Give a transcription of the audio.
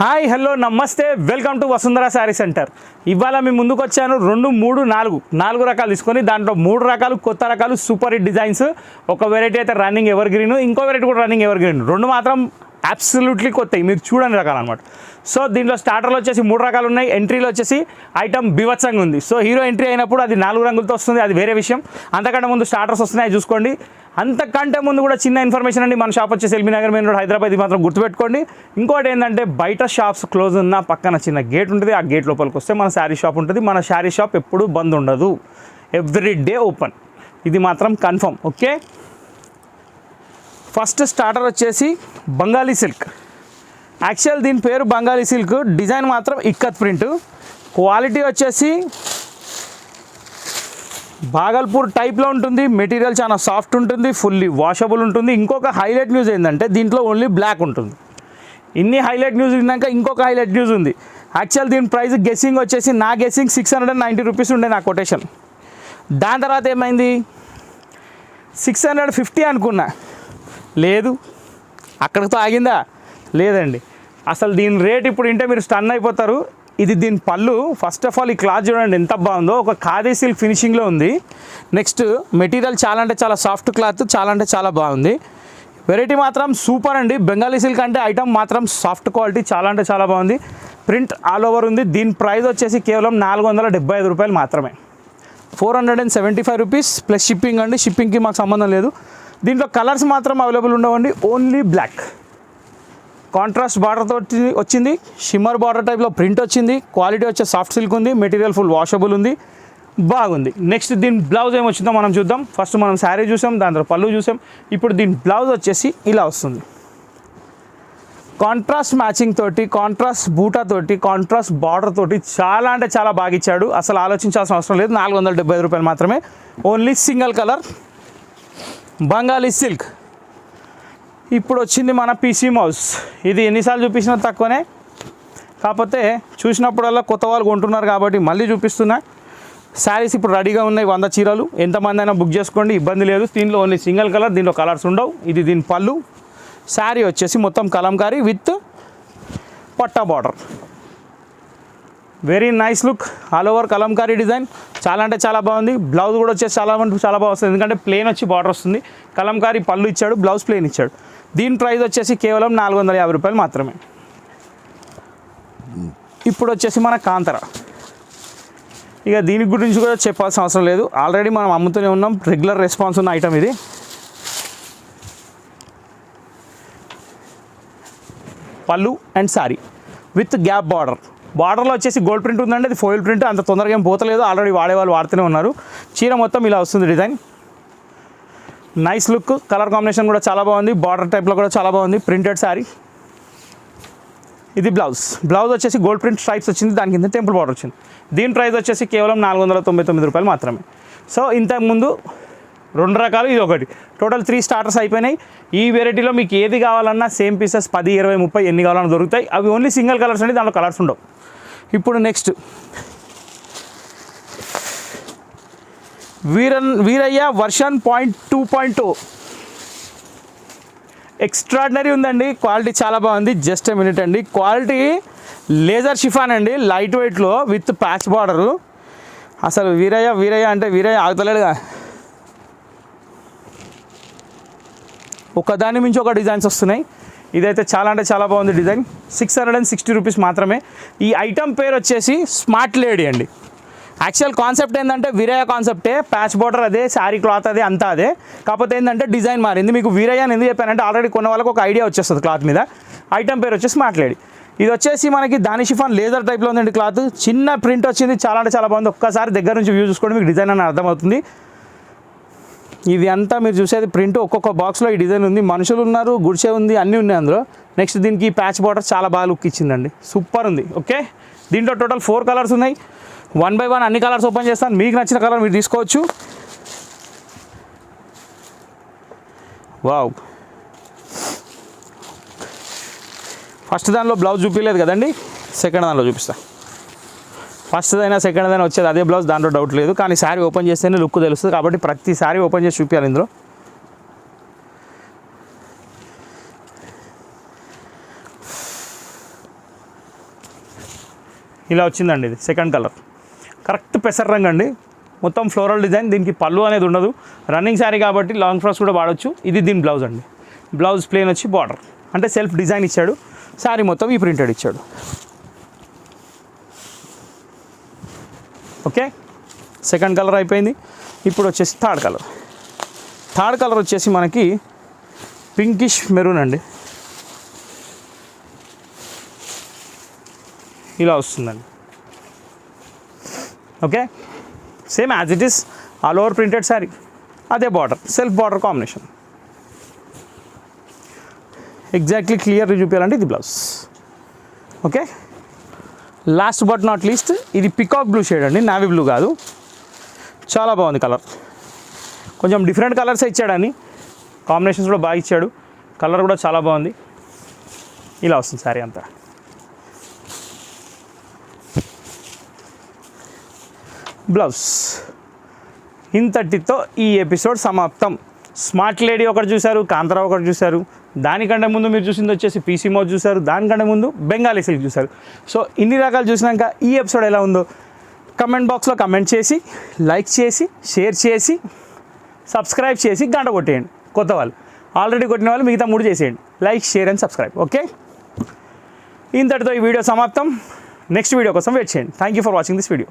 Hi hello నమస్తే welcome to Vasundhara sari centre. ఇవాళ మీ ముందుకు వచ్చాను 2, 3, 4 రకాలు తీసుకొని దాంట్లో 3 రకాలు కొత్త రకాలు సూపర్ హిట్ డిజైన్స్. ఒక వెరైటీ అయితే రన్నింగ్ ఎవర్ గ్రీన్, ఇంకో వెరైటీ కూడా రన్నింగ్ ఎవర్ గ్రీన్, 2 మాత్రం అబ్సల్యూట్లీ కొత్తవి, మీరు చూడని రకాలు అనమాట. సో దీంట్లో స్టార్టర్లు వచ్చేసి 3 రకాలు ఉన్నాయి. ఎంట్రీలో వచ్చేసి ఐటమ్ బీభత్సంగా ఉంది. సో హీరో ఎంట్రీ అయినప్పుడు అది 4 రంగులతో వస్తుంది, అది వేరే విషయం. అంతకంటే ముందు స్టార్టర్స్ వస్తున్నాయి చూసుకోండి. అంతకంటే ముందు కూడా చిన్న ఇన్ఫర్మేషన్ అండి, మన షాప్ వచ్చేసి LB Nagar main road Hyderabad, ఇది మాత్రం గుర్తుపెట్టుకోండి. ఇంకోటి ఏంటంటే బయట షాప్స్ క్లోజ్ ఉన్న పక్కన చిన్న గేట్ ఉంటుంది, ఆ గేట్ లోపలికి వస్తే మన శారీ షాప్ ఉంటుంది. మన శారీ షాప్ ఎప్పుడు బంద్ ఉండదు, ఎవ్రీ డే ఓపెన్, ఇది మాత్రం కన్ఫర్మ్. ఓకే, ఫస్ట్ స్టార్టర్ వచ్చేసి బంగాళీ సిల్క్. యాక్చువల్ దీని పేరు బంగాళీ సిల్క్, డిజైన్ మాత్రం ఇక్కత్ ప్రింట్. క్వాలిటీ వచ్చేసి భాగల్పూర్ టైప్లో ఉంటుంది. మెటీరియల్ చాలా సాఫ్ట్ ఉంటుంది, ఫుల్లీ వాషబుల్ ఉంటుంది. ఇంకొక హైలైట్ న్యూస్ ఏంటంటే దీంట్లో ఓన్లీ బ్లాక్ ఉంటుంది. ఇన్ని హైలైట్ న్యూస్ విన్నాక ఇంకొక హైలైట్ న్యూస్ ఉంది. యాక్చువల్ దీని ప్రైస్ గెస్సింగ్ వచ్చేసి నా గెస్సింగ్ 690 రూపీస్ ఉండే నా కొటేషన్. దాని తర్వాత ఏమైంది 650 అనుకున్నా, లేదు అక్కడితో ఆగిందా, లేదండి. అసలు దీని రేట్ ఇప్పుడు వింటే మీరు స్టన్ అయిపోతారు. ఇది దీని పళ్ళు. ఫస్ట్ ఆఫ్ ఆల్ ఈ క్లాత్ చూడండి ఎంత బాగుందో, ఒక ఖాదీ సిల్క్ ఫినిషింగ్లో ఉంది. నెక్స్ట్ మెటీరియల్ చాలా అంటే చాలా సాఫ్ట్ క్లాత్, చాలా అంటే చాలా బాగుంది. వెరైటీ మాత్రం సూపర్ అండి. బెంగాలీ సిల్క్ అంటే ఐటమ్ మాత్రం సాఫ్ట్ క్వాలిటీ, చాలా అంటే చాలా బాగుంది. ప్రింట్ ఆల్ ఓవర్ ఉంది. దీని ప్రైస్ వచ్చేసి కేవలం 475 రూపాయలు మాత్రమే, 475 రూపీస్ ప్లస్ షిప్పింగ్ అండి. షిప్పింగ్కి మాకు సంబంధం లేదు. దీంట్లో కలర్స్ మాత్రం అవైలబుల్ ఉండవండి, ఓన్లీ బ్లాక్. కాంట్రాస్ట్ బార్డర్తో వచ్చింది, షిమ్మర్ బార్డర్ టైప్లో ప్రింట్ వచ్చింది. క్వాలిటీ వచ్చే సాఫ్ట్ సిల్క్ ఉంది, మెటీరియల్ ఫుల్ వాషబుల్ ఉంది, బాగుంది. నెక్స్ట్ దీని బ్లౌజ్ ఏమొచ్చిందో మనం చూద్దాం. ఫస్ట్ మనం శారీ చూసాం, దాని తర్వాత పళ్ళు చూసాం. ఇప్పుడు దీని బ్లౌజ్ వచ్చేసి ఇలా వస్తుంది. కాంట్రాస్ట్ మ్యాచింగ్ తోటి, కాంట్రాస్ట్ బూటా తోటి, కాంట్రాస్ట్ బార్డర్ తోటి చాలా అంటే చాలా బాగా ఇచ్చాడు. అసలు ఆలోచించాల్సిన అవసరం లేదు. 475 రూపాయలు మాత్రమే, ఓన్లీ సింగిల్ కలర్ బంగాళీ సిల్క్. ఇప్పుడు వచ్చింది మన పీసీ మౌస్. ఇది ఎన్నిసార్లు చూపించినా తక్కువనే, కాకపోతే చూసినప్పుడల్లా కొత్త వాళ్ళు కొంటున్నారు కాబట్టి మళ్ళీ చూపిస్తున్నా. శారీస్ ఇప్పుడు రెడీగా ఉన్నాయి, 100 చీరలు. ఎంతమంది అయినా బుక్ చేసుకోండి, ఇబ్బంది లేదు. దీనిలో ఓన్లీ సింగిల్ కలర్, దీంట్లో కలర్స్ ఉండవు. ఇది దీని పళ్ళు. శారీ వచ్చేసి మొత్తం Kalamkari with patta border, very nice look. All over Kalamkari design, చాలా అంటే చాలా బాగుంది. బ్లౌజ్ కూడా వచ్చేసి చాలా బాగా వస్తుంది, ఎందుకంటే ప్లెయిన్ వచ్చి బార్డర్ వస్తుంది. కలంకారీ పళ్ళు ఇచ్చాడు, బ్లౌజ్ ప్లెయిన్ ఇచ్చాడు. దీని ప్రైస్ వచ్చేసి కేవలం 450 రూపాయలు మాత్రమే. ఇప్పుడు వచ్చేసి మన కాంతర. ఇక దీని గురించి కూడా చెప్పాల్సిన అవసరం లేదు, ఆల్రెడీ మనం అమ్ముతూనే ఉన్నాం, రెగ్యులర్ రెస్పాన్స్ ఉన్న ఐటమ్ ఇది. పళ్ళు and sari with gap border. బార్డర్లో వచ్చేసి గోల్డ్ ప్రింట్ ఉందండి, అది ఫోయిల్ ప్రింట్, అంత తొందరగా ఏం పోతలేదు. ఆల్రెడీ వాడేవాళ్ళు వాడుతూనే ఉన్నారు. చీర మొత్తం ఇలా వస్తుంది design, nice look. Colour combination కూడా చాలా బాగుంది, బార్డర్ టైప్లో కూడా చాలా బాగుంది. ప్రింటెడ్ శారీ. ఇది బ్లౌజ్. బ్లౌజ్ వచ్చేసి గోల్డ్ ప్రింట్ స్ట్రైప్స్ వచ్చింది, దాని కింద టెంపుల్ బార్డర్ వచ్చింది. దీని ప్రైస్ వచ్చేసి కేవలం 499 రూపాయలు మాత్రమే. సో ఇంతకుముందు 2 రకాలు, ఇది ఒకటి, టోటల్ 3 స్టార్టర్స్ అయిపోయినాయి. ఈ వెరైటీలో మీకు ఏది కావాలన్నా సేమ్ పీసెస్ 10, 20, 30 ఎన్ని కావాలన్నా దొరుకుతాయి. అవి ఓన్లీ సింగిల్ కలర్స్ అండి, దాంట్లో కలర్స్ ఉండవు. ఇప్పుడు నెక్స్ట్ వీరయ్య వర్షన్ 2.2 ఎక్స్ట్రాడినరీ ఉందండి. క్వాలిటీ చాలా బాగుంది. జస్ట్ ఏ మినిట్ అండి. క్వాలిటీ లేజర్ షిఫాన్ అండి, లైట్ వెయిట్లో విత్ ప్యాచ్ బార్డరు. అసలు వీరయ్య అంటే వీరయ్య ఆగుతలేడుగా, ఒకదాని మించి ఒక డిజైన్స్ వస్తున్నాయి. ఇదైతే చాలా అంటే చాలా బాగుంది డిజైన్. 660 రూపీస్ మాత్రమే. ఈ ఐటమ్ పేరు వచ్చేసి స్మార్ట్ లేడీ అండి. యాక్చువల్ కాన్సెప్ట్ ఏంటంటే వీరయ్య కాన్సెప్టే, ప్యాచ్ బార్డర్ అదే, శారీ క్లాత్ అదే, అంతా అదే. కాకపోతే ఏంటంటే డిజైన్ మారింది. మీకు వీరయ్య అని ఎందుకు చెప్పానంటే ఆల్రెడీ కొన్న వాళ్ళకి ఒక ఐడియా వచ్చేస్తుంది క్లాత్ మీద. ఐటమ్ పేరు వచ్చేసి స్మార్ట్ లేడీ. ఇది వచ్చేసి మనకి దాని షిఫాన్ లేజర్ టైప్లో ఉందండి క్లాత్. చిన్న ప్రింట్ వచ్చింది, చాలా అంటే చాలా బాగుంది. ఒక్కసారి దగ్గర నుంచి వ్యూ చూసుకోండి, మీకు డిజైన్ అని అర్థమవుతుంది. ఇది అంతా మీరు చూసేది ప్రింట్. ఒక్కొక్క బాక్స్లో ఈ డిజైన్ ఉంది, మనుషులు ఉన్నారు, గుడిసె ఉంది, అన్నీ ఉన్నాయి అందులో. నెక్స్ట్ దీనికి ప్యాచ్ బార్డర్ చాలా బాగా లుక్ ఇచ్చిందండి, సూపర్ ఉంది. ఓకే, దీంట్లో టోటల్ 4 కలర్స్ ఉన్నాయి. 1 by 1 అన్ని కలర్స్ ఓపెన్ చేస్తాను, మీకు నచ్చిన కలర్ మీరు తీసుకోవచ్చు. వావ్, ఫస్ట్ దానిలో బ్లౌజ్ చూపించలేదు కదండి, సెకండ్ దానిలో చూపిస్తా. ఫస్ట్ అయినా సెకండ్ అయినా వచ్చేది అదే బ్లౌజ్, దాంట్లో డౌట్ లేదు. కానీ శారీ ఓపెన్ చేస్తేనే లుక్ తెలుస్తుంది, కాబట్టి ప్రతి శారీ ఓపెన్ చేసి చూపించాలి ఇందులో. ఇలా వచ్చిందండి. ఇది సెకండ్ కలర్ కరెక్ట్ పెసర్ రంగు అండి. మొత్తం ఫ్లోరల్ డిజైన్. దీనికి పళ్ళు అనేది ఉండదు. రన్నింగ్ శారీ కాబట్టి లాంగ్ ఫ్రాక్స్ కూడా వాడచ్చు. ఇది దీని బ్లౌజ్ అండి. బ్లౌజ్ ప్లేన్ వచ్చి బార్డర్ అంటే సెల్ఫ్ డిజైన్ ఇచ్చాడు. శారీ మొత్తం ఈ ప్రింటెడ్ ఇచ్చాడు. ఓకే, సెకండ్ కలర్ అయిపోయింది. ఇప్పుడు వచ్చేసి థర్డ్ కలర్. థర్డ్ కలర్ వచ్చేసి మనకి పింకిష్ మెరూన్ అండి. ఇలా వస్తుందండి. Okay, same as it is all over printed sari. అదే border, self border combination. Exactly clear చూపించాలంటే ఇది blouse. Okay, last but not least ఇది పికాక్ బ్లూ షేడ్ అండి, నావీ బ్లూ కాదు. చాలా బాగుంది కలర్. కొంచెం డిఫరెంట్ కలర్స్ ఇచ్చాడని, కాంబినేషన్స్ కూడా బాగా ఇచ్చాడు. కలర్ కూడా చాలా బాగుంది. ఇలా వస్తుంది శారీ అంతా. బ్లౌజ్. ఇంతటితో ఈ ఎపిసోడ్ సమాప్తం. స్మార్ట్ లేడీ ఒకటి చూశారు, కాంతారా ఒకటి చూశారు. దానికంటే ముందు మీరు చూసింది వచ్చేసి పీసీ మోజ్ చూశారు. దానికంటే ముందు బెంగాలీ సిల్క్ చూశారు. సో ఇన్ని రకాలు చూసినాక ఈ ఎపిసోడ్ ఎలా ఉందో కమెంట్ బాక్స్లో కమెంట్ చేసి, లైక్ చేసి, షేర్ చేసి, సబ్స్క్రైబ్ చేసి గంట కొట్టేయండి. కొత్త వాళ్ళు ఆల్రెడీ కొట్టిన వాళ్ళు మిగతా 3 చేసేయండి. Like, share and subscribe. Okay, ఇంతటితో ఈ వీడియో సమాప్తం. నెక్స్ట్ వీడియో కోసం వెయిట్ చేయండి. Thank you for watching this video.